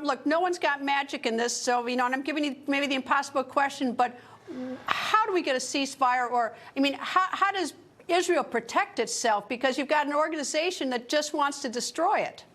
Look, no one's got magic in this, so, and I'm giving you maybe the impossible question, but how do we get a ceasefire? Or, I mean, how does Israel protect itself? Because you've got an organization that just wants to destroy it.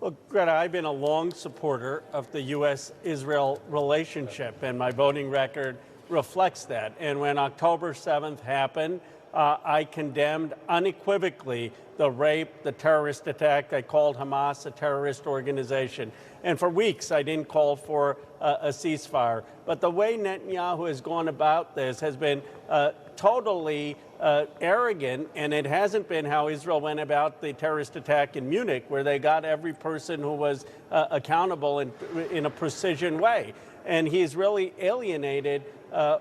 Well, Greta, I've been a long supporter of the U.S.-Israel relationship, and my voting record reflects that. And when October 7th happened, I condemned unequivocally the rape, the terrorist attack. I called Hamas a terrorist organization. And for weeks, I didn't call for a ceasefire. But the way Netanyahu has gone about this has been totally arrogant, and it hasn't been how Israel went about the terrorist attack in Munich, where they got every person who was accountable in a precision way. And he's really alienated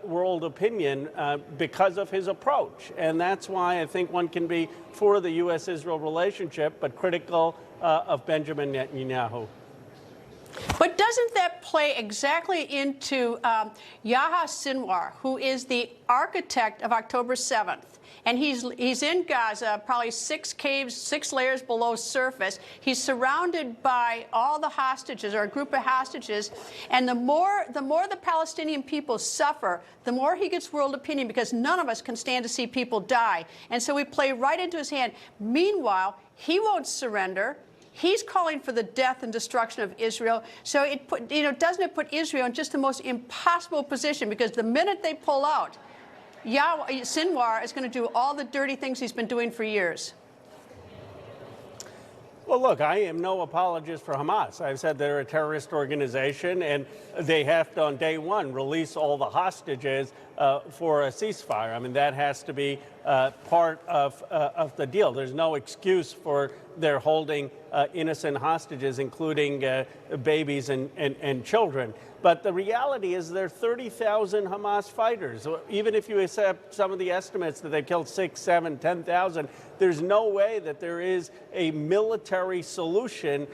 world opinion because of his approach. And that's why I think one can be for the U.S.-Israel relationship, but critical of Benjamin Netanyahu. But doesn't that play exactly into Yahya Sinwar, who is the architect of October 7th? And he's in Gaza, probably 6 caves, 6 layers below surface. He's surrounded by all the hostages, or a group of hostages. And the more the Palestinian people suffer, the more he gets world opinion, because none of us can stand to see people die. And so we play right into his hand. Meanwhile, he won't surrender. He's calling for the death and destruction of Israel. So doesn't it put Israel in just the most impossible position? Because the minute they pull out, Sinwar is going to do all the dirty things he's been doing for years. Well, look, I am no apologist for Hamas. I've said they're a terrorist organization, and they have to, on day one, release all the hostages for a ceasefire. I mean, that has to be part of the deal. There's no excuse for their holding innocent hostages, including babies and children. But the reality is there are 30,000 Hamas fighters. Even if you accept some of the estimates that they've killed 6, 7, 10,000, there's no way that there is a military solution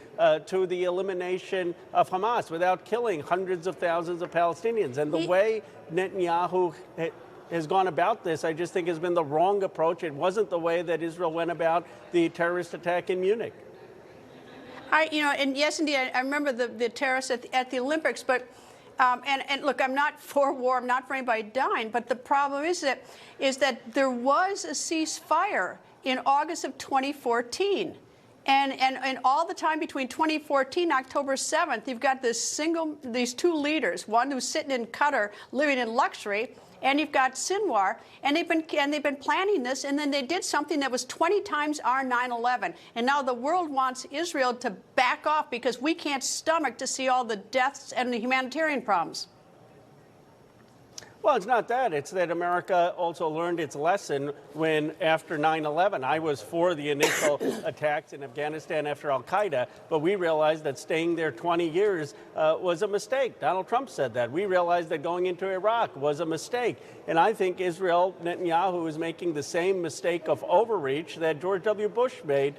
to the elimination of Hamas without killing hundreds of thousands of Palestinians. And the way Netanyahu has gone about this, I just think, has been the wrong approach. It wasn't the way that Israel went about the terrorist attack in Munich. And yes, indeed, I remember the terrorists at the Olympics, but and look, I'm not for war, I'm not for anybody dying, but the problem is that there was a ceasefire in August of 2014. And all the time between 2014 and October 7th, you've got these 2 leaders, one who's sitting in Qatar, living in luxury, and you've got Sinwar, and they've been planning this, and then they did something that was 20 times our 9/11. And now the world wants Israel to back off because we can't stomach to see all the deaths and the humanitarian problems. Well, it's not that. It's that America also learned its lesson when, after 9/11, I was for the initial attacks in Afghanistan after al-Qaeda, but we realized that staying there 20 years was a mistake. Donald Trump said that. We realized that going into Iraq was a mistake. And I think Israel, Netanyahu, is making the same mistake of overreach that George W. Bush made,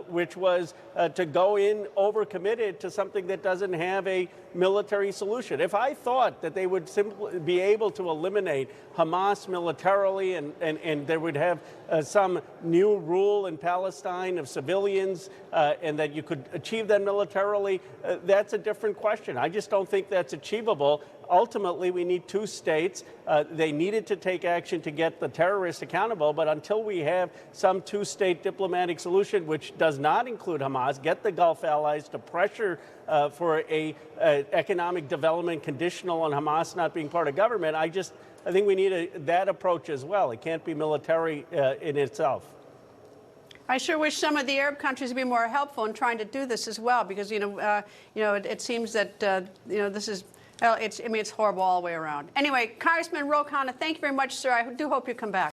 which was to go in overcommitted to something that doesn't have a military solution. If I thought that they would simply be able to eliminate Hamas militarily and there would have some new rule in Palestine of civilians and that you could achieve that militarily, that's a different question. I just don't think that's achievable. Ultimately, we need 2 states. They needed to take action to get the terrorists accountable, but until we have some 2-state diplomatic solution, which does not include Hamas, get the Gulf allies to pressure for a economic development conditional on Hamas not being part of government, I think we need that approach as well. It can't be military in itself. I sure wish some of the Arab countries would be more helpful in trying to do this as well, because it seems that this is. It's horrible all the way around. Anyway, Congressman Khanna, thank you very much, sir. I do hope you come back.